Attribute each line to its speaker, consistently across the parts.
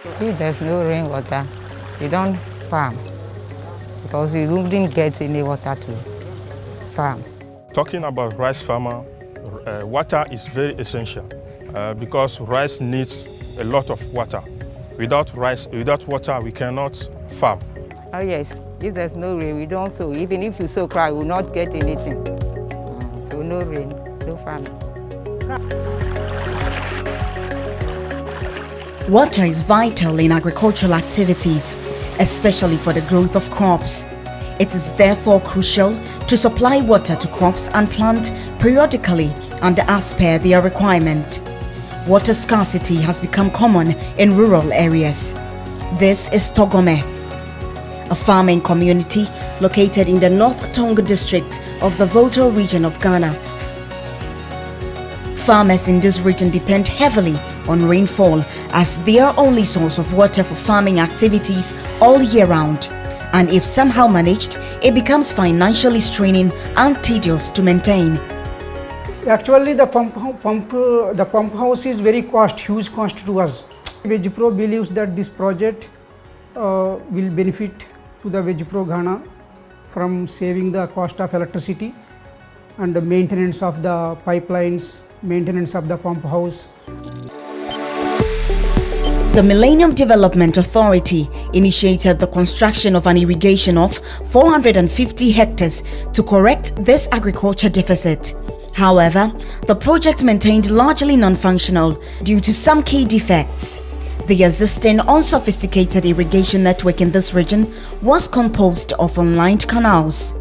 Speaker 1: If there's no rainwater, you don't farm because you wouldn't get any water to farm.
Speaker 2: Talking about rice farmer, water is very essential because rice needs a lot of water. Without water, we cannot farm.
Speaker 1: Oh yes, if there's no rain, we don't sow. Even if you sow crop, we will not get anything. So no rain, no farming.
Speaker 3: Water is vital in agricultural activities, especially for the growth of crops. It is therefore crucial to supply water to crops and plants periodically and as per their requirement. Water scarcity has become common in rural areas. This is Togome, a farming community located in the North Tonga district of the Volta region of Ghana. Farmers in this region depend heavily on rainfall as their only source of water for farming activities all year round. And if somehow managed, it becomes financially straining and tedious to maintain.
Speaker 4: Actually, the pump house is very huge cost to us. VegPro believes that this project will benefit to the VegPro Ghana from saving the cost of electricity and the maintenance of the pipelines, maintenance of the pump house.
Speaker 3: The Millennium Development Authority initiated the construction of an irrigation of 450 hectares to correct this agriculture deficit. However, the project maintained largely non-functional due to some key defects. The existing unsophisticated irrigation network in this region was composed of unlined canals.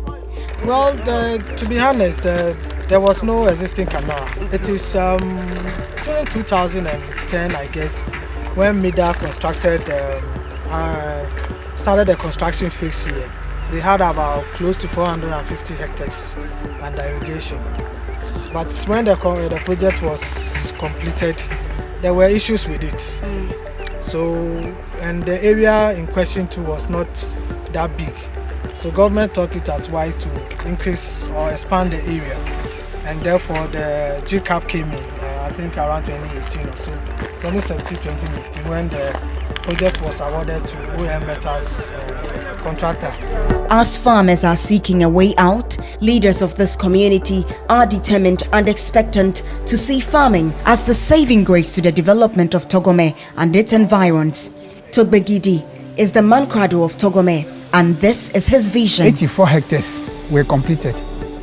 Speaker 5: Well, to be honest, there was no existing canal. It is during 2010, I guess, when MIDA constructed, started the construction phase here. They had about close to 450 hectares under irrigation. But when the project was completed, there were issues with it. So, and the area in question too was not that big. So government thought it as wise to increase or expand the area. And therefore the GCAP came in, I think around 2018 or so, 2017, 2018, when the project was awarded to OM Metals contractor.
Speaker 3: As farmers are seeking a way out, leaders of this community are determined and expectant to see farming as the saving grace to the development of Togome and its environs. Togbegidi is the mancrado of Togome, and this is his vision.
Speaker 6: 84 hectares were completed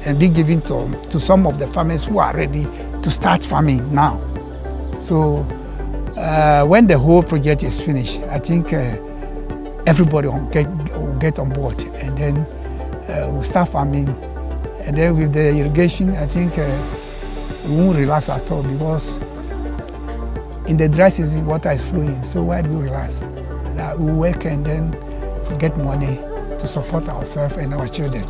Speaker 6: and being given to some of the farmers who are ready to start farming now. So when the whole project is finished, I think everybody will get on board, and then we'll start farming. And then with the irrigation, I think we won't relax at all, because in the dry season water is flowing. So why do we relax? We work and then get money to support ourselves and our children.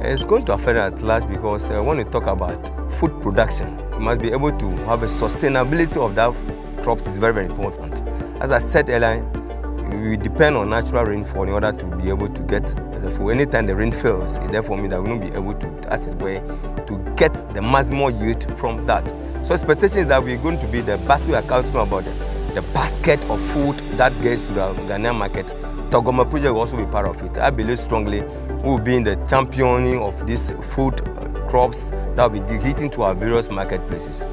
Speaker 7: It's going to affect at large, because when we talk about food production, we must be able to have a sustainability of that crops is very, very important. As I said earlier, we depend on natural rainfall in order to be able to get the food. Anytime the rain fails, it therefore means that we won't be able to, as it were, to get the maximum yield from that. So expectation is that we're going to be the basket, we are counting about the basket of food that gets to the Ghanaian market. Togome project will also be part of it. I believe strongly we will be in the championing of these food crops that will be hitting to our various marketplaces.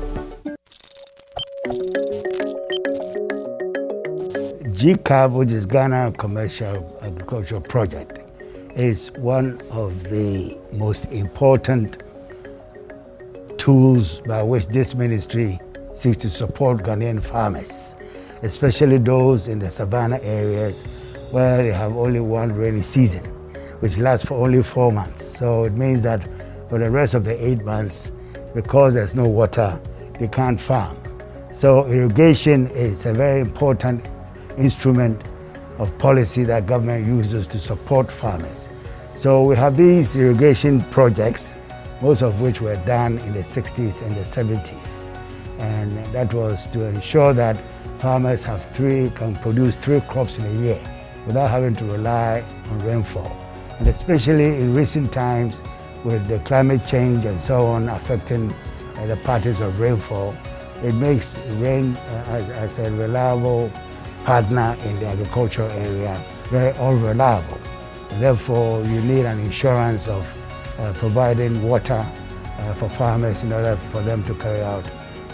Speaker 8: GCAP, which is Ghana Commercial Agricultural Project, is one of the most important tools by which this ministry seeks to support Ghanaian farmers, especially those in the savannah areas where they have only one rainy season, which lasts for only 4 months. So it means that for the rest of the 8 months, because there's no water, they can't farm. So irrigation is a very important instrument of policy that government uses to support farmers. So we have these irrigation projects, most of which were done in the 60s and the 70s. And that was to ensure that farmers can produce 3 crops in a year without having to rely on rainfall. And especially in recent times, with the climate change and so on affecting the patterns of rainfall, it makes rain as a reliable partner in the agricultural area very unreliable. Therefore, you need an insurance of providing water for farmers in order for them to carry out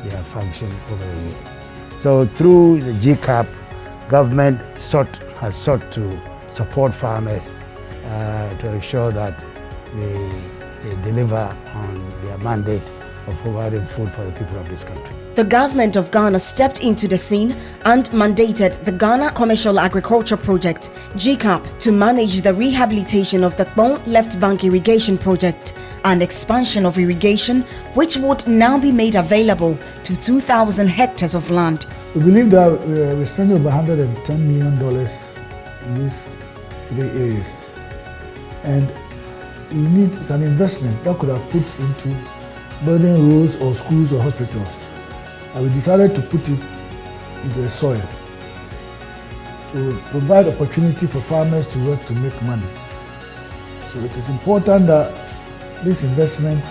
Speaker 8: their function over the years. So through the GCAP, government has sought to support farmers to ensure that they deliver on their mandate of providing food for the people of this country.
Speaker 3: The government of Ghana stepped into the scene and mandated the Ghana Commercial Agriculture Project, GCAP, to manage the rehabilitation of the Kpong Left Bank Irrigation Project and expansion of irrigation, which would now be made available to 2,000 hectares of land.
Speaker 9: We believe that we're spending over $110 million in these 3 areas, and it's an investment that could have put into building roads or schools or hospitals. And we decided to put it into the soil to provide opportunity for farmers to work to make money. So it is important that this investment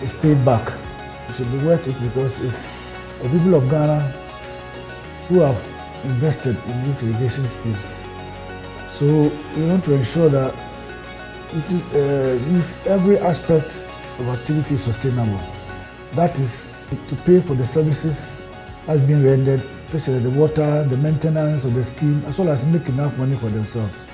Speaker 9: is paid back. It should be worth it because it's the people of Ghana who have invested in these irrigation schemes. So we want to ensure that every aspect of activity is sustainable. That is to pay for the services that's being rendered, especially the water, the maintenance of the scheme, as well as make enough money for themselves.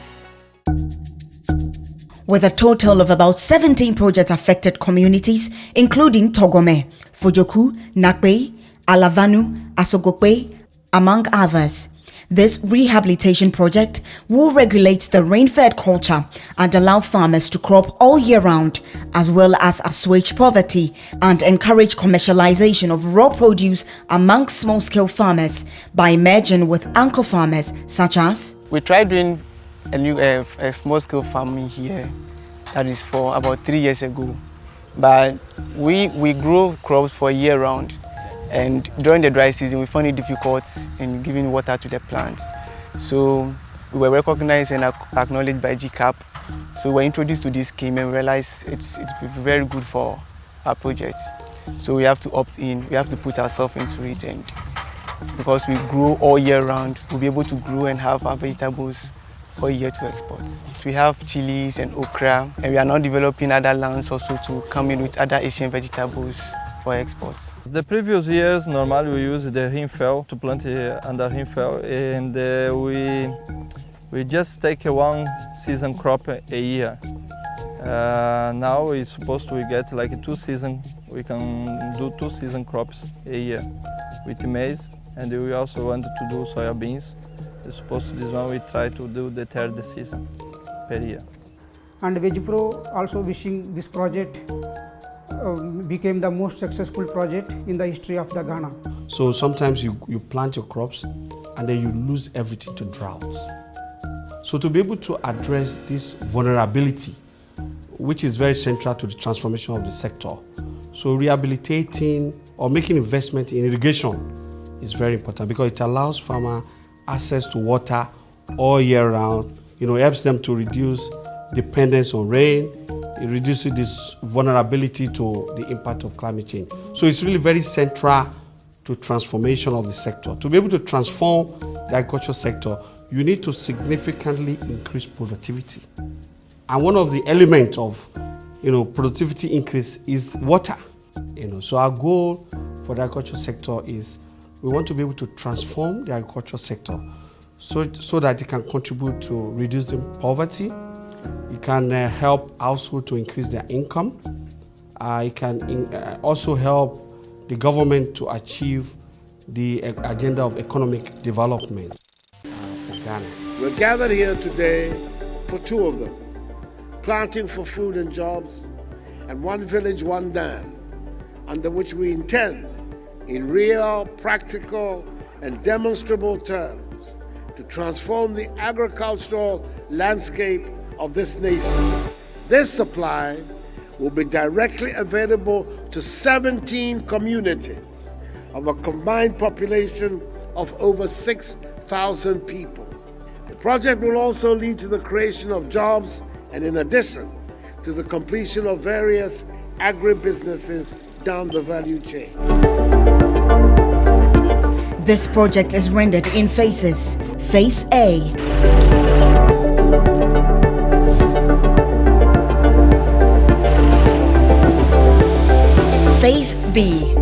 Speaker 3: With a total of about 17 projects affected communities, including Togome, Fujoku, Nakpe, Alavanu, Asogokwe, among others. This rehabilitation project will regulate the rain-fed culture and allow farmers to crop all year round, as well as assuage poverty and encourage commercialization of raw produce among small-scale farmers by merging with anchor farmers such as...
Speaker 10: We tried doing a small-scale farming here, that is for about 3 years ago, but we grow crops for year round. And during the dry season, we found it difficult in giving water to the plants. So we were recognized and acknowledged by GCAP. So we were introduced to this scheme and realized it's very good for our projects. So we have to opt in, we have to put ourselves into it, and because we grow all year round, we'll be able to grow and have our vegetables all year to export. We have chilies and okra, and we are now developing other lands also to come in with other Asian vegetables for exports.
Speaker 11: The previous years, normally we use the rainfall to plant under rainfall, and we just take one season crop a year. Now it's supposed to get like 2 seasons. We can do 2 season crops a year with maize, and we also want to do soybeans. It's supposed to this one we try to do the 3rd season per year.
Speaker 4: And VegPro also wishing this project became the most successful project in the history of the Ghana.
Speaker 12: So sometimes you plant your crops and then you lose everything to droughts. So to be able to address this vulnerability, which is very central to the transformation of the sector, so rehabilitating or making investment in irrigation is very important because it allows farmers access to water all year round. It helps them to reduce dependence on rain. It reduces this vulnerability to the impact of climate change. So it's really very central to transformation of the sector. To be able to transform the agricultural sector, you need to significantly increase productivity. And one of the elements of productivity increase is water. So our goal for the agricultural sector is we want to be able to transform the agricultural sector so that it can contribute to reducing poverty. It can help households to increase their income. It can also help the government to achieve the agenda of economic development for Ghana.
Speaker 13: We're gathered here today for 2 of them, planting for food and jobs, and One Village, One Dam, under which we intend, in real, practical, and demonstrable terms, to transform the agricultural landscape of this nation. This supply will be directly available to 17 communities of a combined population of over 6,000 people. The project will also lead to the creation of jobs and, in addition, to the completion of various agribusinesses down the value chain.
Speaker 3: This project is rendered in phases. Phase A. Phase B.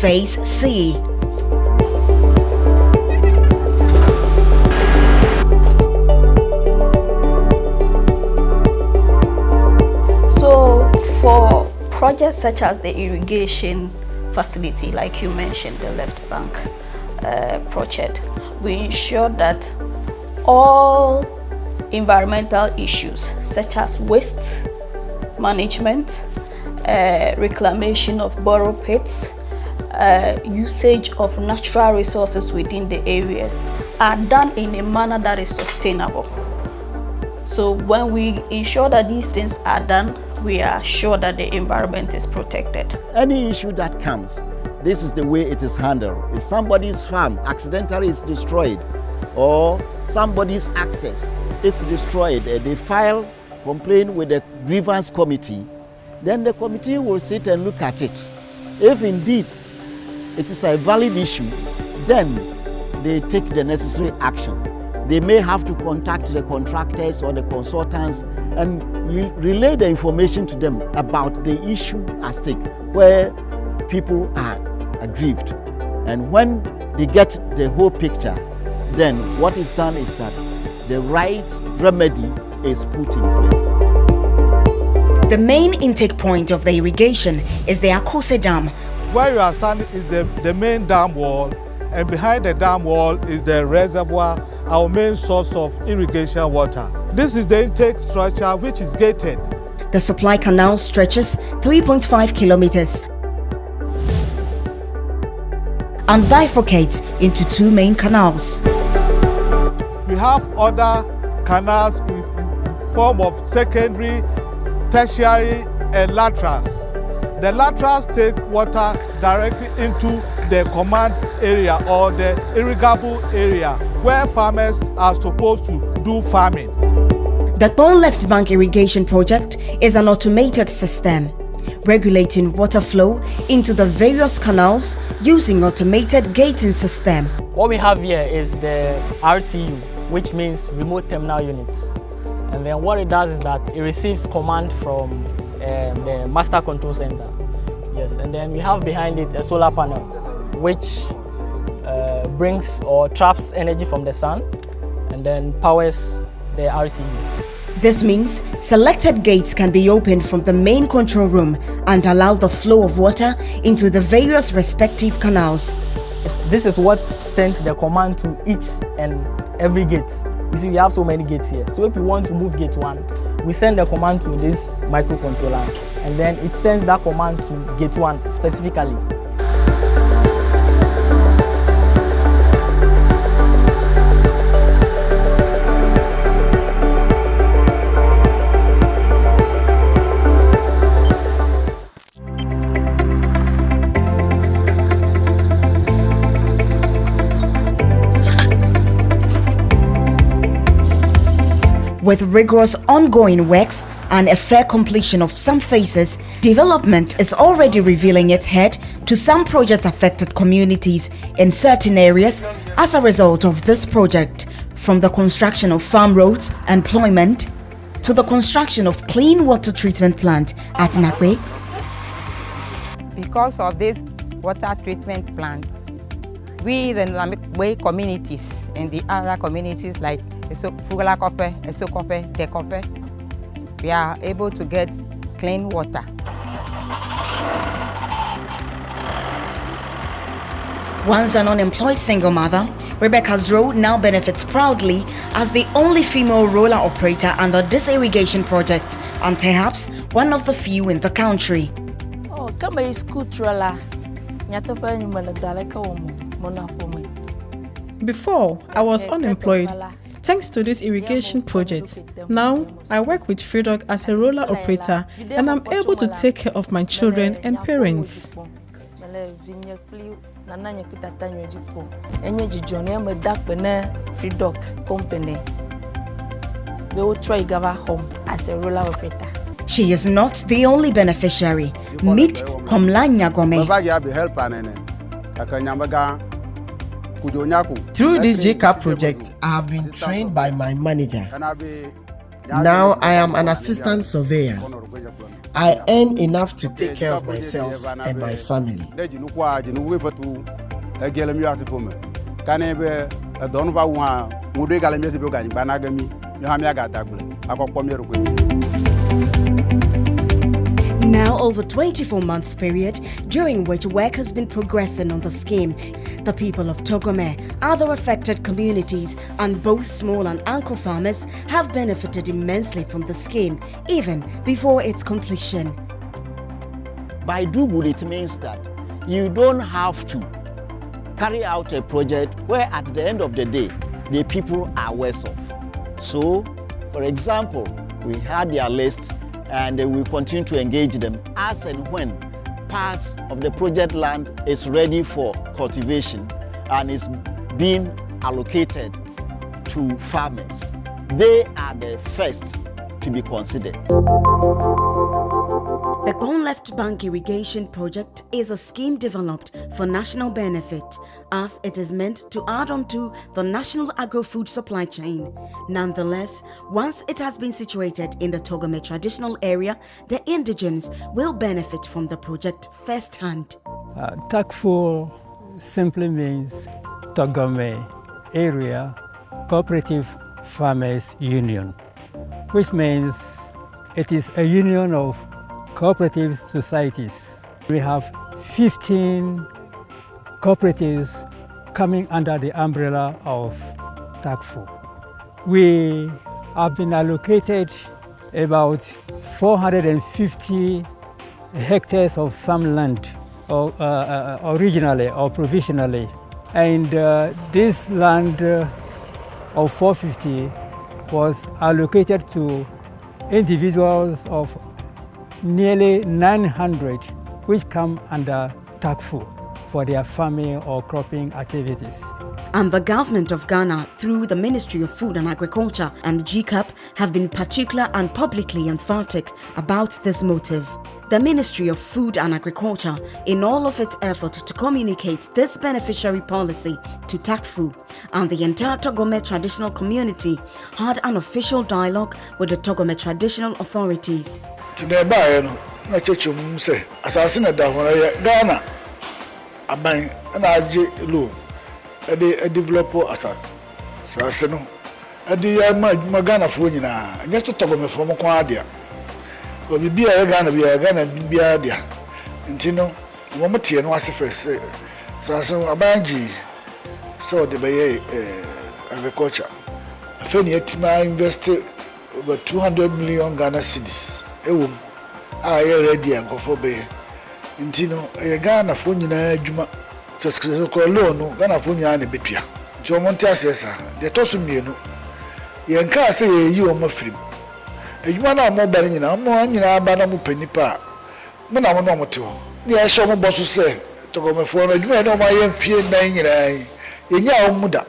Speaker 3: Phase C.
Speaker 14: So for projects such as the irrigation facility, like you mentioned, the left bank project, we ensure that all environmental issues such as waste management, reclamation of borrow pits, usage of natural resources within the area are done in a manner that is sustainable. So when we ensure that these things are done, we are sure that the environment is protected.
Speaker 15: Any issue that comes, this is the way it is handled. If somebody's farm accidentally is destroyed or somebody's access is destroyed, they file complaint with the grievance committee, then the committee will sit and look at it. If indeed it is a valid issue, then they take the necessary action. They may have to contact the contractors or the consultants and relay the information to them about the issue at stake, where people are aggrieved. And when they get the whole picture, then what is done is that the right remedy is put in place.
Speaker 3: The main intake point of the irrigation is the Akose Dam.
Speaker 16: Where you are standing is the main dam wall, and behind the dam wall is the reservoir, our main source of irrigation water. This is the intake structure, which is gated.
Speaker 3: The supply canal stretches 3.5 kilometers and bifurcates into two main canals.
Speaker 16: We have other canals in form of secondary, tertiary, and laterals. The laterals take water directly into the command area or the irrigable area where farmers are supposed to do farming.
Speaker 3: The Kpong Left Bank Irrigation Project is an automated system regulating water flow into the various canals using automated gating system.
Speaker 17: What we have here is the RTU, which means Remote Terminal Unit. And then what it does is that it receives command from the master control center. Yes, and then we have behind it a solar panel, which brings or traps energy from the sun and then powers the RTU.
Speaker 3: This means selected gates can be opened from the main control room and allow the flow of water into the various respective canals.
Speaker 17: This is what sends the command to each and every gate. You see, we have so many gates here. So if we want to move gate 1, we send the command to this microcontroller, and then it sends that command to gate 1 specifically.
Speaker 3: With rigorous ongoing works and a fair completion of some phases, development is already revealing its head to some project-affected communities in certain areas as a result of this project, from the construction of farm roads, employment, to the construction of clean water treatment plant at Nakwe.
Speaker 1: Because of this water treatment plant, we, the Nakwe communities and the other communities like Fugala Kope, Esokope, Dekope, we are able to get clean water.
Speaker 3: Once an unemployed single mother, Rebecca's role now benefits proudly as the only female roller operator under this irrigation project, and perhaps one of the few in the country.
Speaker 18: Before, I was unemployed. Thanks to this irrigation project, now I work with Freedog as a roller operator, and I'm able to take care of my children and parents.
Speaker 14: Freedog company. We will try to go home as a roller operator.
Speaker 3: She is not the only beneficiary. Meet Komlanya Gome.
Speaker 19: Through this JCAP project, I have been trained by my manager. Now I am an assistant surveyor. I earn enough to take care of myself and my family.
Speaker 3: Now over 24 months period, during which work has been progressing on the scheme, the people of Togome, other affected communities, and both small and anchor farmers have benefited immensely from the scheme, even before its completion.
Speaker 15: By do good, it means that you don't have to carry out a project where at the end of the day, the people are worse off. So, for example, we had their list and we continue to engage them as and when parts of the project land is ready for cultivation and is being allocated to farmers. They are the first to be considered.
Speaker 3: The Kpong Left Bank Irrigation Project is a scheme developed for national benefit, as it is meant to add on to the national agro-food supply chain. Nonetheless, once it has been situated in the Togome traditional area, the indigenes will benefit from the project firsthand.
Speaker 20: TACFO simply means Togome Area Cooperative Farmers Union, which means it is a union of cooperative societies. We have 15 cooperatives coming under the umbrella of TACFO. We have been allocated about 450 hectares of farmland originally or provisionally. And this land of 450 was allocated to individuals of nearly 900 which come under TACFO for their farming or cropping activities.
Speaker 3: And the government of Ghana, through the Ministry of Food and Agriculture and GCAP, have been particular and publicly emphatic about this motive. The Ministry of Food and Agriculture, in all of its efforts to communicate this beneficiary policy to TACFO, and the entire Togome traditional community, had an official dialogue with the Togome traditional authorities.
Speaker 9: Today, na chechum say asasina da Ghana aban na aje loan e develop asasino e dey ma Ghana fo nyina just to Togome from ko adia o bibia Ghana bia dia ntino wo motie no ase first asasino abanji so de be agriculture afeni etima invest over 200 million Ghana cedis ewom a ready and go for be ntino Ghana fo nyina adwuma so ko loan no Ghana fo nyina na betua nti o monte asesa de toso mienu ye nka se ye yi o mafrim adwuma na mo bare nyina mo nyina aba na mo panipa mo na mo no mo te ho ne ye hye mo boso se Togome fo no adwuma na mo aye mfie nan nyina ye nya o muda.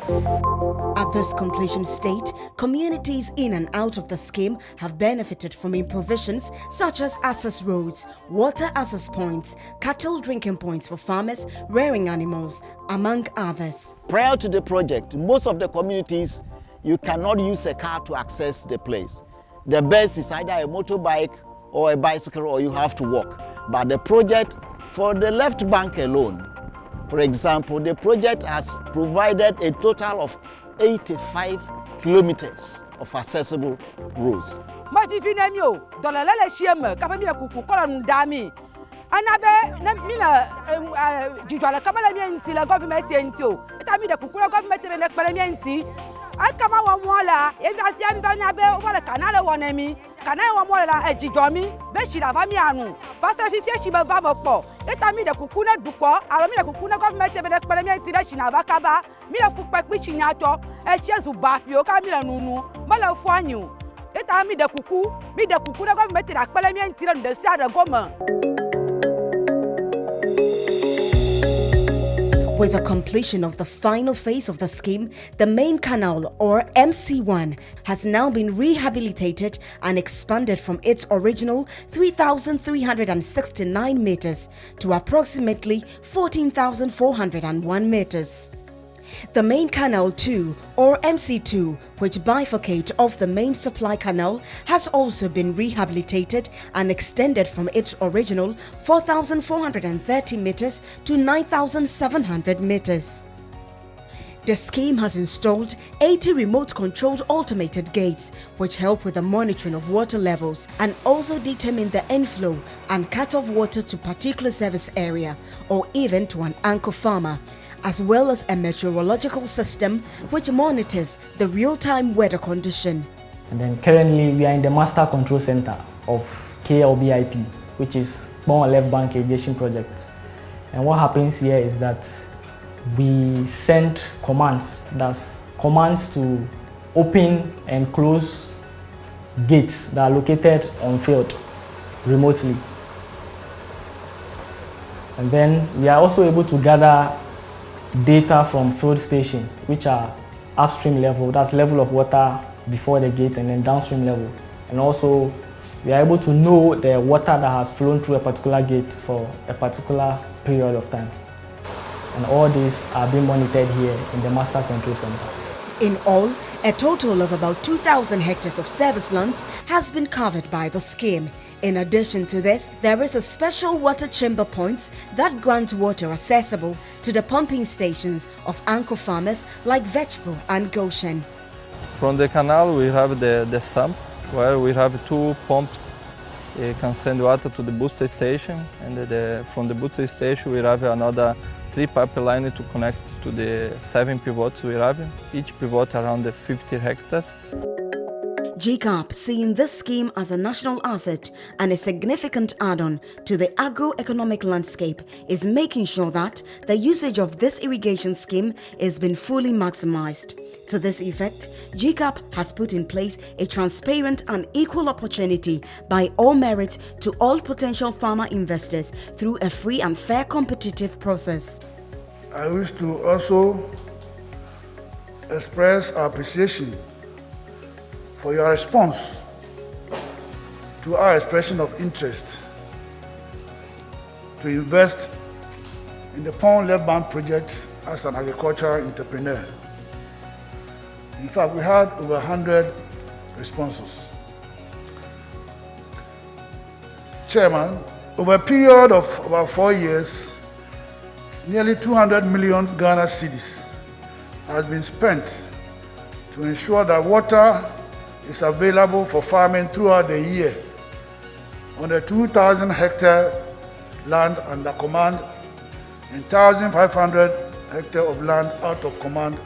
Speaker 3: At this completion state, communities in and out of the scheme have benefited from provisions such as access roads, water access points, cattle drinking points for farmers, rearing animals, among others.
Speaker 15: Prior to the project, most of the communities, you cannot use a car to access the place. The best is either a motorbike or a bicycle, or you have to walk. But the project, for the left bank alone, for example, the project has provided a total of 85 kilometers of accessible roads.
Speaker 21: My Vivinamio, Dolala Shiem, Capamina Kuku, Colon Dami, Anabe, Namina, Jujala Camalamian till a government into, Tamida Kukura government and a Palamianti. I come out Walla, if I stand Banabe, what a canal one enemy, Canal Walla, a Jidomi, Beshila Vamianu, Pastor Fishiba Babapo, let me the Kukuna Duko, Aramina Kukuna government and a Palamian Vakaba, Mila Fupak Wishinato, a Chesuba, Yokamila Nunu, Malafuanu. Let me the Kukuna government and a Palamian Tiran the Sada Goma.
Speaker 3: With the completion of the final phase of the scheme, the main canal, or MC1, has now been rehabilitated and expanded from its original 3,369 meters to approximately 14,401 meters. The main canal 2, or MC2, which bifurcates off the main supply canal, has also been rehabilitated and extended from its original 4,430 meters to 9,700 meters. The scheme has installed 80 remote-controlled automated gates, which help with the monitoring of water levels and also determine the inflow and cut-off water to particular service area or even to an anchor farmer, as well as a meteorological system which monitors the real-time weather condition.
Speaker 17: And then currently we are in the Master Control Center of KLBIP, which is Kpong Left Bank Irrigation Project. And what happens here is that we send commands, that's commands to open and close gates that are located on field remotely. And then we are also able to gather data from field station, which are upstream level, that's level of water before the gate, and then downstream level. And also we are able to know the water that has flown through a particular gate for a particular period of time. And all these are being monitored here in the Master Control Center.
Speaker 3: In all, a total of about 2,000 hectares of service lands has been covered by the scheme. In addition to this, there is a special water chamber points that grant water accessible to the pumping stations of anchor farmers like Vetchpro and Goshen.
Speaker 11: From the canal we have the sump, where we have 2 pumps. It can send water to the booster station, and from the booster station we have another 3 pipelines to connect to the 7 pivots we have, each pivot around 50 hectares.
Speaker 3: GCAP, seeing this scheme as a national asset and a significant add-on to the agro-economic landscape, is making sure that the usage of this irrigation scheme is being fully maximized. To this effect, GCAP has put in place a transparent and equal opportunity by all merit to all potential farmer investors through a free and fair competitive process.
Speaker 9: I wish to also express our appreciation for your response to our expression of interest to invest in the Kpong Left Bank project as an agricultural entrepreneur. In fact, we had over 100 responses. Chairman, over a period of about 4 years, nearly 200 million Ghana cedis has been spent to ensure that water is available for farming throughout the year on the 2,000 hectare land under command and 1,500 hectare of land out of command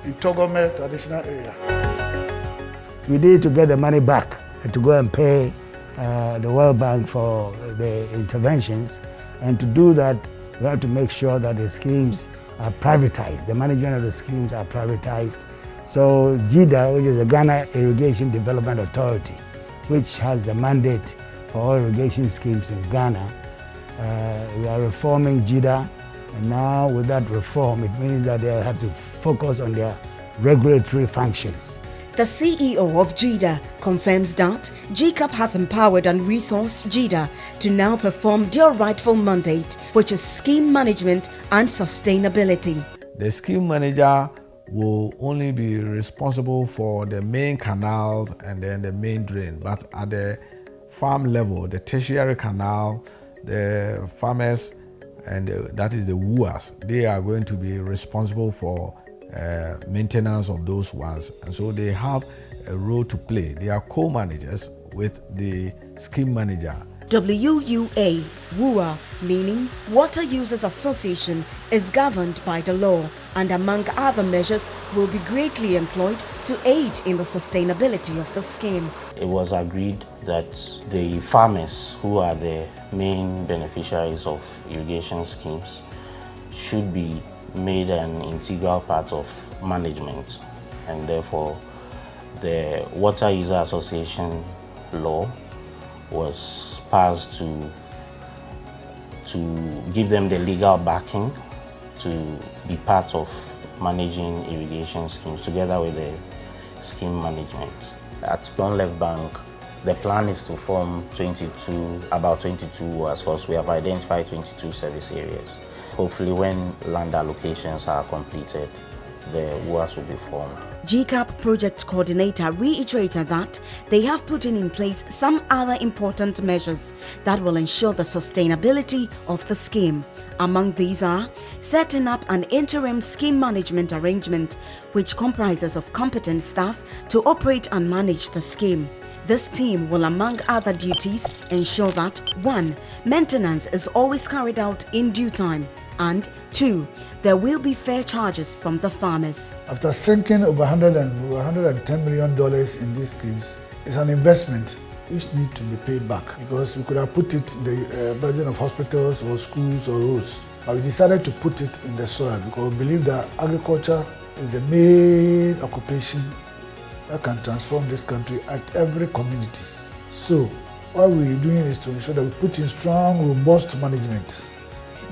Speaker 9: in Togome traditional area.
Speaker 8: We need to get the money back to go and pay the World Bank for the interventions, and to do that we have to make sure that the schemes are privatized, the management of the schemes are privatized. So GIDA, which is the Ghana Irrigation Development Authority, which has the mandate for all irrigation schemes in Ghana, we are reforming GIDA, and now with that reform it means that they have to focus on their regulatory functions.
Speaker 3: The CEO of GIDA confirms that GCAP has empowered and resourced GIDA to now perform their rightful mandate, which is scheme management and sustainability.
Speaker 2: The scheme manager will only be responsible for the main canals and then the main drain, but at the farm level, the tertiary canal, the farmers, and that is the wooers, they are going to be responsible for maintenance of those ones, and so they have a role to play. They are co-managers with the scheme manager.
Speaker 3: WUA, WUA, meaning Water Users Association, is governed by the law and among other measures will be greatly employed to aid in the sustainability of the scheme.
Speaker 22: It was agreed that the farmers who are the main beneficiaries of irrigation schemes should be made an integral part of management, and therefore the Water User Association law was passed to give them the legal backing to be part of managing irrigation schemes together with the scheme management. At Kpong Left Bank, the plan is to form about 22 WUAs, because we have identified 22 service areas. Hopefully when land allocations are completed, the WUAs will be formed.
Speaker 3: GCAP project coordinator reiterated that they have put in place some other important measures that will ensure the sustainability of the scheme. Among these are setting up an interim scheme management arrangement which comprises of competent staff to operate and manage the scheme. This team will, among other duties, ensure that 1. Maintenance is always carried out in due time, and 2. There will be fair charges from the farmers.
Speaker 9: After sinking over $110 million in these schemes, it's an investment which needs to be paid back, because we could have put it in the budget of hospitals or schools or roads. But we decided to put it in the soil because we believe that agriculture is the main occupation that can transform this country at every community. So what we're doing is to ensure that we put in strong, robust management.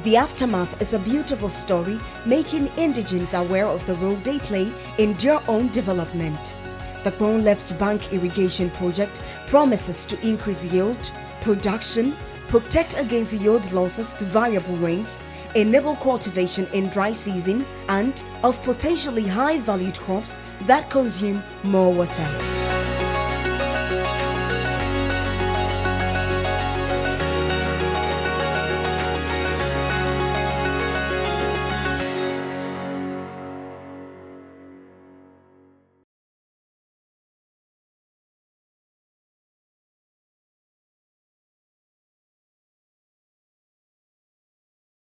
Speaker 3: The aftermath is a beautiful story, making indigents aware of the role they play in their own development. The Kpong Left Bank Irrigation Project promises to increase yield, production, protect against yield losses to variable rains, enable cultivation in dry season, and of potentially high-valued crops that consume more water.